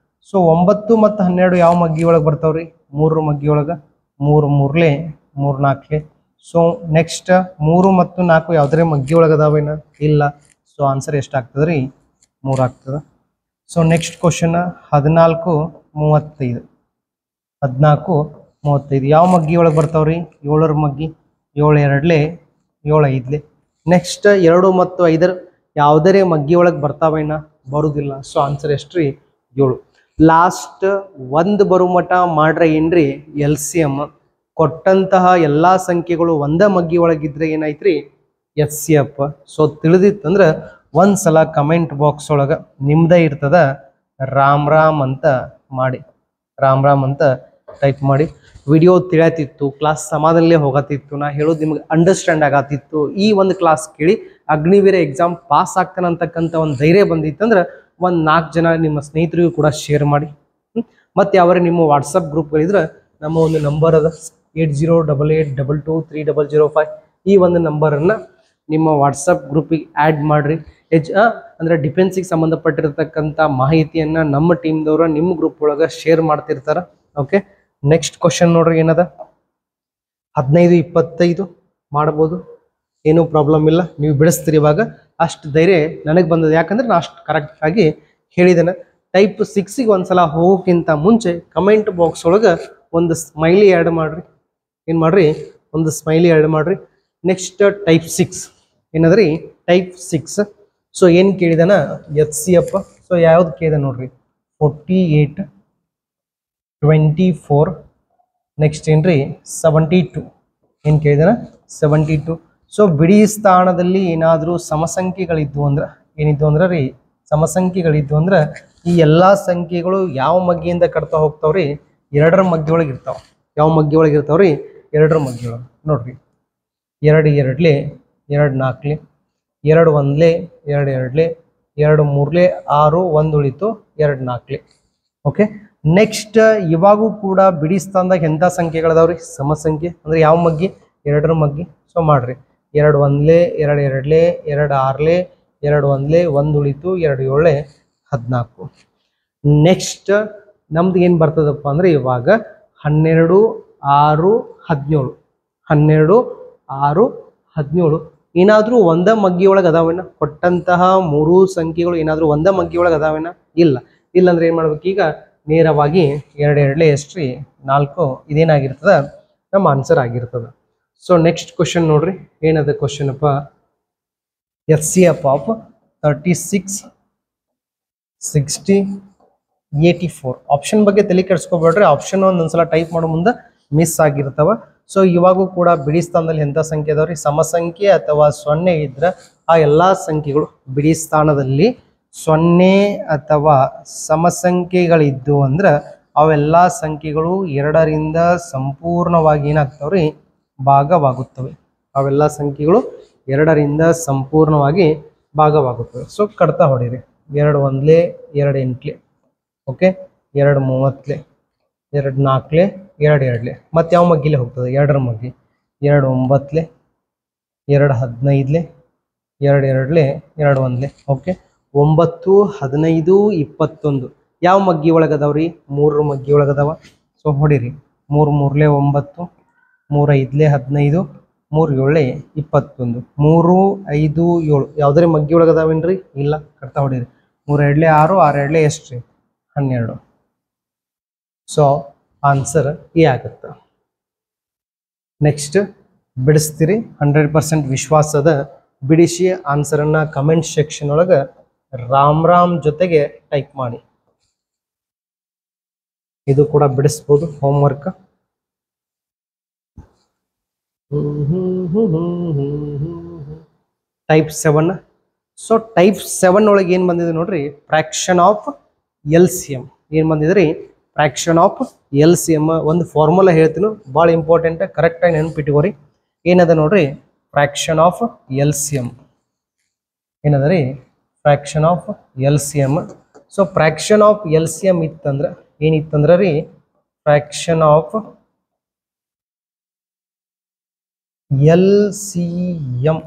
ಸೊ 9 ಮತ್ತು 12 ಯಾವ ಮಗ್ಗಿ ಒಳಗೆ ಬರ್ತಾವ್ರಿ, 3 ಮಗ್ಗಿ ಒಳಗೆ. 3 3 3 4. ಸೊ ನೆಕ್ಸ್ಟ್ 3 ಮತ್ತು 4 ಯಾವುದೇ ಮಗ್ಗಿ ಒಳಗೆ ಅದಾವೇನ, ಇಲ್ಲ. ಸೊ ಆನ್ಸರ್ ಎಷ್ಟಾಗ್ತದೆ ರೀ, 3 ಆಗ್ತದೆ. So next question 14 35. 14 35 ಯಾವ ಮಗ್ಗಿ ಒಳಗೆ ಬರ್ತಾವ್ರಿ, 7ರ ಮಗ್ಗಿ. 7 2 7 5. ನೆಕ್ಸ್ಟ್ 2 ಮತ್ತು 5 ಯಾವುದೇ ಮಗ್ಗಿ ಒಳಗೆ ಬರ್ತಾವೇನ, ಬರುದಿಲ್ಲ. ಸೊ ಆನ್ಸರ್ ಎಷ್ಟ್ರಿ, 7. ಲಾಸ್ಟ್ 1 ಬರೋ ಮಟ ಮಾಡ್ರೆ ಏನ್ರಿ, ಎಲ್ ಸಿ ಎಮ್. ಕೊಟ್ಟಂತಹ ಎಲ್ಲಾ ಸಂಖ್ಯೆಗಳು ಒಂದೇ ಮಗ್ಗಿ ಒಳಗಿದ್ರೆ ಏನಾಯ್ತ್ರಿ, ಎಚ್ ಸಿ ಎಫ್. ಸೊ ತಿಳಿದಿತ್ತಂದ್ರೆ ಒಂದ್ಸಲ ಕಮೆಂಟ್ ಬಾಕ್ಸ್ ಒಳಗೆ ನಿಮ್ದೇ ಇರ್ತದ ರಾಮ್ ರಾಮ್ ಅಂತ ಮಾಡಿ, ರಾಮ್ ರಾಮ್ ಅಂತ ಟೈಪ್ ಮಾಡಿ. ವಿಡಿಯೋ ತಿಳಿಯತಿತ್ತು, ಕ್ಲಾಸ್ ಸಮಾಧಾನಲ್ಲೇ ಹೋಗತ್ತಿತ್ತು, ನಾ ಹೇಳೋದು ನಿಮ್ಗೆ ಅಂಡರ್ಸ್ಟ್ಯಾಂಡ್ ಆಗತ್ತಿತ್ತು. ಈ ಒಂದು ಕ್ಲಾಸ್ ಕೇಳಿ ಅಗ್ನಿವೀರ ಎಕ್ಸಾಮ್ ಪಾಸ್ ಆಗ್ತಾನೆ ಅಂತಕ್ಕಂಥ ಒಂದು ಧೈರ್ಯ ಬಂದಿತ್ತಂದ್ರೆ ಒಂದು 4 ಜನ ನಿಮ್ಮ ಸ್ನೇಹಿತರಿಗೂ ಕೂಡ ಶೇರ್ ಮಾಡಿ. ಮತ್ತು ಯಾವ್ರೆ ನಿಮ್ಮ ವಾಟ್ಸಪ್ ಗ್ರೂಪ್ಗಳಿದ್ರೆ ನಮ್ಮ ಒಂದು ನಂಬರ್ ಅದ 8088223005. ಈ ಒಂದು ನಂಬರನ್ನು ನಿಮ್ಮ ವಾಟ್ಸಪ್ ಗ್ರೂಪಿಗೆ ಆ್ಯಡ್ ಮಾಡಿರಿ. ಅಂದರೆ ಡಿಫೆನ್ಸಿಗೆ ಸಂಬಂಧಪಟ್ಟಿರ್ತಕ್ಕಂಥ ಮಾಹಿತಿಯನ್ನು ನಮ್ಮ ಟೀಮ್ದವ್ರು ನಿಮ್ಮ ಗ್ರೂಪ್ ಒಳಗೆ ಶೇರ್ ಮಾಡ್ತಿರ್ತಾರೆ. ಓಕೆ, ನೆಕ್ಸ್ಟ್ ಕ್ವಶನ್ ನೋಡ್ರಿ ಏನದ, 15 25 ಮಾಡ್ಬೋದು, ಏನೂ ಪ್ರಾಬ್ಲಮ್ ಇಲ್ಲ. ನೀವು ಬಿಡಿಸ್ತೀರಿ ಇವಾಗ, ಅಷ್ಟು ಧೈರ್ಯ ನನಗೆ ಬಂದದ್ದು. ಯಾಕಂದ್ರೆ ನಾನು ಅಷ್ಟು ಕರೆಕ್ಟಾಗಿ ಹೇಳಿದ್ದೇನೆ. ಟೈಪ್ 6ಗೆ ಒಂದ್ಸಲ ಹೋಗೋಕ್ಕಿಂತ ಮುಂಚೆ ಕಮೆಂಟ್ ಬಾಕ್ಸ್ ಒಳಗೆ ಒಂದು ಸ್ಮೈಲಿ ಆ್ಯಡ್ ಮಾಡಿರಿ. ಏನು ಮಾಡಿರಿ, ಒಂದು ಸ್ಮೈಲಿ ಆ್ಯಡ್ ಮಾಡಿರಿ. ನೆಕ್ಸ್ಟ್ ಟೈಪ್ 6 ಏನದ್ರಿ, ಟೈಪ್ 6. ಸೊ ಏನು ಕೇಳಿದಾನ, ಎಚ್ ಸಿ ಎಫ್. ಸೊ ಯಾವ್ದು ಕೇಳಿದ ನೋಡ್ರಿ, 48 24. ನೆಕ್ಸ್ಟ್ ಏನ್ರಿ, 72. ಏನು ಕೇಳಿದಾನ, 72. ಸೊ ಬಿಡಿ ಸ್ಥಾನದಲ್ಲಿ ಏನಾದರೂ ಸಮಸಂಖ್ಯೆಗಳಿದ್ವು ಅಂದ್ರೆ, ಏನಿದ್ವು ಅಂದ್ರೆ ರೀ, ಸಮಸಂಖ್ಯೆಗಳಿದ್ವು ಅಂದ್ರೆ ಈ ಎಲ್ಲ ಸಂಖ್ಯೆಗಳು ಯಾವ ಮಗ್ಗಿಯಿಂದ ಕಟ್ತಾ ಹೋಗ್ತಾವ್ರಿ, 2ರ ಮಗ್ಗಿ ಒಳಗೆ ಇರ್ತಾವ. ಯಾವ ಮಗ್ಗಿ ಒಳಗೆ ಇರ್ತಾವ್ರಿ, 2ರ ಮಗ್ಗಿ ಒಳಗೆ. ನೋಡ್ರಿ, 2 2 2 4, 2 1 2 2, 2 3 6, 1 ಉಳಿತು, 2 4. ಓಕೆ, ನೆಕ್ಸ್ಟ್ ಇವಾಗೂ ಕೂಡ ಬಿಡಿ ಸ್ಥಾನದಾಗ ಎಂಥ ಸಂಖ್ಯೆಗಳದಾವ್ರಿ, ಸಮಸಂಖ್ಯೆ. ಅಂದ್ರೆ ಯಾವ ಮಗ್ಗಿ, 2ರ ಮಗ್ಗಿ. ಸೊ ಮಾಡ್ರಿ, 2 1 2 2 2 6, 2 1 1 ಉಳಿತು, 2 7 14. ನೆಕ್ಸ್ಟ್ ನಮ್ದು ಏನು ಬರ್ತದಪ್ಪ ಅಂದ್ರೆ ಇವಾಗ 12 6 17. 12 6 17 ಏನಾದರೂ ಒಂದೇ ಮಗ್ಗಿ ಒಳಗೆ ಅದಾವೇನ, ಕೊಟ್ಟಂತಹ 3 ಸಂಖ್ಯೆಗಳು ಏನಾದರೂ ಒಂದೇ ಮಗ್ಗಿ ಒಳಗೆ ಅದಾವೇನ, ಇಲ್ಲ. ಇಲ್ಲಾಂದ್ರೆ ಏನು ಮಾಡ್ಬೇಕು, ಈಗ ನೇರವಾಗಿ 2 2 ಎಷ್ಟ್ರಿ, 4. ಇದೇನಾಗಿರ್ತದ, ನಮ್ಮ ಆನ್ಸರ್ ಆಗಿರ್ತದ. ಸೊ ನೆಕ್ಸ್ಟ್ ಕ್ವಶನ್ ನೋಡ್ರಿ, ಏನದ ಕ್ವಶನ್ ಅಪ್ಪ, H C F of 36 60 84. Option ಬಗ್ಗೆ ತಲೆ ಕೆಡಿಸ್ಕೊಬೇಡ್ರಿ, ಆಪ್ಷನ್ ಒಂದೊಂದ್ಸಲ ಟೈಪ್ ಮಾಡೋ ಮುಂದೆ ಮಿಸ್ ಆಗಿರ್ತಾವ. ಸೊ ಇವಾಗೂ ಕೂಡ ಬಿಡಿ ಸ್ಥಾನದಲ್ಲಿ ಎಂಥ ಸಂಖ್ಯೆ ಅದಾವ್ರಿ, ಸಮಸಂಖ್ಯೆ ಅಥವಾ 0 ಇದ್ರೆ ಆ ಎಲ್ಲ ಸಂಖ್ಯೆಗಳು ಬಿಡಿ ಸ್ಥಾನದಲ್ಲಿ 0 ಅಥವಾ ಸಮಸಂಖ್ಯೆಗಳಿದ್ದು ಅಂದ್ರೆ ಅವೆಲ್ಲ ಸಂಖ್ಯೆಗಳು 2ರಿಂದ ಸಂಪೂರ್ಣವಾಗಿ ಏನಾಗ್ತಾವ್ರಿ, ಭಾಗವಾಗುತ್ತವೆ. ಅವೆಲ್ಲ ಸಂಖ್ಯೆಗಳು 2ರಿಂದ ಸಂಪೂರ್ಣವಾಗಿ ಭಾಗವಾಗುತ್ತವೆ. ಸೊ ಕಡ್ತಾ ಹೊಡೀರಿ, 2 1 2 8. ಓಕೆ, 2 30, 2 4, 2 2. ಮತ್ತೆ ಯಾವ ಮಗ್ಗಿಲೆ ಹೋಗ್ತದೆ, 2ರ ಮಗ್ಗಿ. 2 9 2 15 2 2 2 1 ಓಕೆ 9 15 21 ಯಾವ ಮಗ್ಗಿ ಒಳಗದವ್ರಿ 3 ಮಗ್ಗಿ ಒಳಗದವ ಸೊ ಹೊಡಿರಿ 3 3 9 3 5 15 3 7 21 3 5 7 ಯಾವ್ದಾರ ಮಗ್ಗಿ ಒಳಗದಾವೇನ್ರಿ ಇಲ್ಲ ಕರ್ತಾ ಹೊಡಿರಿ 3 2 6 6 2 ಎಷ್ಟ್ರಿ 12 ಸೊ ಆನ್ಸರ್ ಎ ಆಗುತ್ತೆ ನೆಕ್ಸ್ಟ್ ಬಿಡಿಸ್ತೀರಿ 100% ವಿಶ್ವಾಸದ ಬಿಡಿಸಿ ಆನ್ಸರನ್ನು ಕಮೆಂಟ್ ಸೆಕ್ಷನ್ ಒಳಗೆ ರಾಮ್ ಜೊತೆಗೆ ಟೈಪ್ ಮಾಡಿ ಇದು ಕೂಡ ಬಿಡಿಸ್ಬೋದು ಹೋಮ್ವರ್ಕ್ ಟೈಪ್ 7 ಸೊ ಟೈಪ್ 7 ಒಳಗೆ ಏನು ಬಂದಿದೆ ನೋಡ್ರಿ ಫ್ರಾಕ್ಷನ್ ಆಫ್ LCM ಏನು ಬಂದಿದ್ರಿ ಫ್ರಾಕ್ಷನ್ ಆಫ್ LCM ಒಂದು ಫಾರ್ಮುಲಾ ಹೇಳ್ತೀನಿ ಭಾಳ ಇಂಪಾರ್ಟೆಂಟ್ ಕರೆಕ್ಟಾಗಿ ನೆನಪಿಟ್ಕೋರಿ ಏನದ ನೋಡ್ರಿ ಫ್ರಾಕ್ಷನ್ ಆಫ್ LCM ಏನದ ರೀ fraction of LCM so fraction of LCM ಇತ್ತಂದ್ರೆ ಏನಿತ್ತಂದ್ರೆ ರೀ ಫ್ರಾಕ್ಷನ್ ಆಫ್ LCM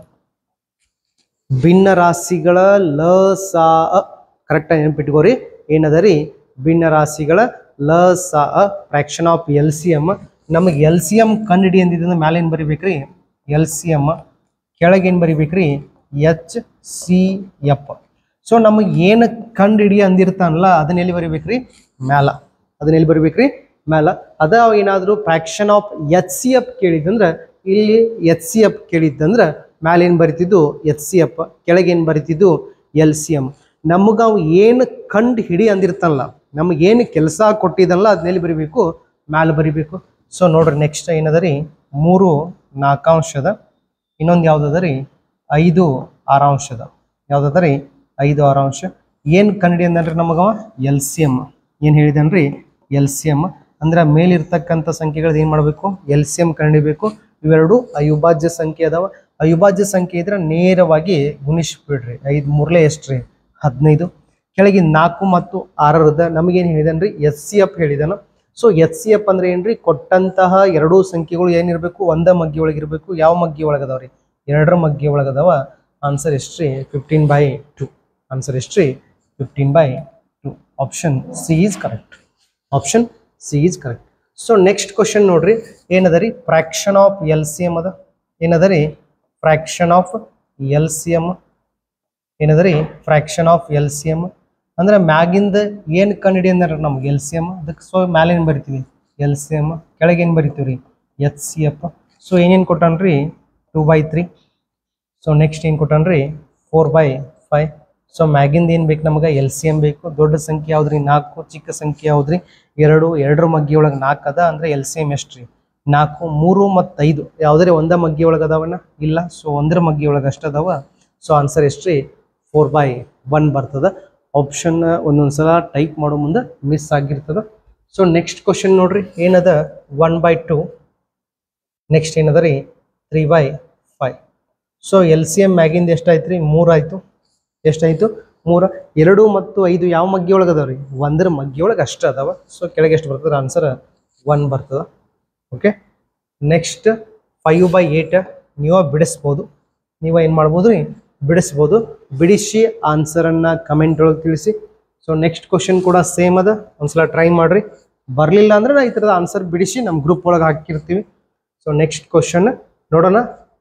ಭಿನ್ನ ರಾಶಿಗಳ ಲಸಾ ಕರೆಕ್ಟಾಗಿ ನೆನಪಿಟ್ಕೋರಿ ಏನದ ರೀ ಭಿನ್ನ ರಾಶಿಗಳ ಲಸಾ ಫ್ರಾಕ್ಷನ್ ಆಫ್ LCM ನಮಗೆ LCM ಕಂಡುಹಿಡಿ ಅಂದಿದ್ರೆ ಮ್ಯಾಲೆ ಏನು ಬರಿಬೇಕ್ರಿ LCM ಕೆಳಗೆ ಏನು ಬರಿಬೇಕ್ರಿ HCF ಸೊ ನಮಗೆ ಏನು ಕಂಡುಹಿಡಿ ಅಂದಿರ್ತಾನಲ್ಲ ಅದನ್ನ ಎಲ್ಲಿ ಬರಿಬೇಕ್ರಿ ಮ್ಯಾಲ ಅದನ್ನ ಎಲ್ಲಿ ಬರಿಬೇಕ್ರಿ ಮ್ಯಾಲ ಅದ ಏನಾದರೂ ಫ್ರಾಕ್ಷನ್ ಆಫ್ HCF ಕೇಳಿದಂದ್ರೆ ಇಲ್ಲಿ HCF ಕೇಳಿದ್ದಂದ್ರೆ ಮ್ಯಾಲೆ ಏನು ಬರಿತಿದ್ದು HCF ಕೆಳಗೆ ಏನು ಬರಿತಿದ್ದು LCM ನಮಗೆ ಅವು ಏನು ಕಂಡು ಹಿಡಿ ಅಂದಿರ್ತಾನಲ್ಲ ನಮಗೇನು ಕೆಲಸ ಕೊಟ್ಟಿದ್ದಲ್ಲ ಅದನ್ನೆಲ್ಲಿ ಬರಿಬೇಕು ಮ್ಯಾಲೆ ಬರಿಬೇಕು ಸೊ ನೋಡ್ರಿ ನೆಕ್ಸ್ಟ್ ಏನದ ರೀ 3 4 ಅಂಶದ ಇನ್ನೊಂದು ಯಾವುದದ ರೀ 5 6 ಅಂಶದ ಯಾವುದದ ರೀ 5 6 ಅಂಶ ಏನು ಕಂಡು ಅಂದ್ರಿ ನಮಗವ LCM ಏನು ಹೇಳಿದನ್ರಿ LCM ಅಂದ್ರೆ ಮೇಲಿರ್ತಕ್ಕಂಥ ಸಂಖ್ಯೆಗಳದ್ದು ಏನು ಮಾಡಬೇಕು LCM ಕಂಡುಹಿಡಿಬೇಕು ಇವೆರಡು ಅವಿಭಾಜ್ಯ ಸಂಖ್ಯೆ ಅದಾವ ಅವಿಭಾಜ್ಯ ಸಂಖ್ಯೆ ಇದ್ರೆ ನೇರವಾಗಿ ಗುಣಿಸ್ಬಿಡ್ರಿ 5 3 ಎಷ್ಟು ರೀ 15 ಕೆಳಗೆ 4 ಮತ್ತು 6ರದ ನಮಗೇನು ಹೇಳಿದನ್ರಿ HCF ಹೇಳಿದನು ಸೊ HCF ಅಂದ್ರೆ ಏನ್ರಿ ಕೊಟ್ಟಂತಹ ಎರಡೂ ಸಂಖ್ಯೆಗಳು ಏನಿರಬೇಕು ಒಂದ ಮಗ್ಗಿ ಒಳಗಿರಬೇಕು ಯಾವ ಮಗ್ಗಿ ಒಳಗದಾವ್ರಿ 2ರ ಮಗ್ಗಿ ಒಳಗದಾವ ಆನ್ಸರ್ ಎಷ್ಟ್ರಿ 15/2 ಆನ್ಸರ್ ಎಷ್ಟ್ರಿ 15/2 option C is correct option C is correct so next question ನೋಡ್ರಿ ಏನದ ರೀ ಫ್ರಾಕ್ಷನ್ ಆಫ್ LCM ಅದ ಏನದ ರೀ ಫ್ರಾಕ್ಷನ್ ಆಫ್ LCM ಏನದ ರೀ ಫ್ರಾಕ್ಷನ್ ಆಫ್ LCM ಅಂದ್ರೆ ಮ್ಯಾಗಿಂದ ಏನು ಕಂಡುಹಿಡಿ ಅಂದ್ರೆ ನಮ್ಗೆ LCM ಅದಕ್ಕೆ ಸೊ ಮ್ಯಾಲೆ ಏನು ಬರಿತೀವಿ LCM ಕೆಳಗೆ ಏನು ಬರಿತೀವಿ ರೀ HCF ಸೊ ಏನೇನು ಕೊಟ್ಟನ್ರಿ 2/3 ಸೊ ನೆಕ್ಸ್ಟ್ ಏನು ಕೊಟ್ಟನ್ರಿ 4/5 ಸೊ ಮ್ಯಾಗಿಂದ ಏನು ಬೇಕು ನಮಗೆ LCM ಬೇಕು ದೊಡ್ಡ ಸಂಖ್ಯೆ ಯಾವ್ದ್ರಿ 4 ಚಿಕ್ಕ ಸಂಖ್ಯೆ ಯಾವ್ದ್ರಿ 2 2ರ ಮಗ್ಗಿ ಒಳಗೆ 4 ಅದ ಅಂದ್ರೆ LCM ಎಷ್ಟ್ರಿ 4 3 ಮತ್ತು 5 ಯಾವುದೇ ಒಂದ ಮಗ್ಗಿ ಒಳಗೆ ಅದಾವಣ್ಣ ಇಲ್ಲ ಸೊ 1ರ ಮಗ್ಗಿ ಒಳಗೆ ಅಷ್ಟು ಅದಾವ ಸೊ ಆನ್ಸರ್ ಎಷ್ಟ್ರಿ 4/1 ಬರ್ತದ ಆಪ್ಷನ್ ಒಂದೊಂದ್ಸಲ ಟೈಪ್ ಮಾಡೋ ಮುಂದೆ ಮಿಸ್ ಆಗಿರ್ತದ ಸೊ ನೆಕ್ಸ್ಟ್ ಕ್ವಶನ್ ನೋಡ್ರಿ ಏನದ 1/2 ನೆಕ್ಸ್ಟ್ ಏನದ ರೀ 3/5 ಸೊ LCM ಮ್ಯಾಗಿಂದ ಎಷ್ಟಾಯ್ತು ರೀ 3 ಆಯಿತು ಎಷ್ಟಾಯಿತು 3 2 ಮತ್ತು 5 ಯಾವ ಮಗ್ಗಿ ಒಳಗೆ ಅದಾವ್ರಿ 1ರ ಮಗ್ಗಿ ಒಳಗೆ ಅಷ್ಟು ಅದಾವ ಸೊ ಕೆಳಗೆ ಎಷ್ಟು ಬರ್ತದೆ ಆನ್ಸರ್ 1 ಬರ್ತದ ಓಕೆ ನೆಕ್ಸ್ಟ್ 5/8 ನೀವು ಬಿಡಿಸ್ಬೋದು ನೀವು ಏನು ಮಾಡ್ಬೋದು ರೀ ಬಿಡಿಸ್ಬೋದು ಬಿಡಿಸಿ ಆನ್ಸರನ್ನು ಕಮೆಂಟ್ ಒಳಗೆ ತಿಳಿಸಿ ಸೊ ನೆಕ್ಸ್ಟ್ ಕ್ವಶನ್ ಕೂಡ ಸೇಮ್ ಅದ ಒಂದ್ಸಲ ಟ್ರೈ ಮಾಡಿರಿ ಬರಲಿಲ್ಲ ಅಂದ್ರೆ ನಾ ಈ ಥರದ ಆನ್ಸರ್ ಬಿಡಿಸಿ ನಮ್ಮ ಗ್ರೂಪ್ ಒಳಗೆ ಹಾಕಿರ್ತೀವಿ ಸೊ ನೆಕ್ಸ್ಟ್ ಕ್ವಶನ್ ನೋಡೋಣ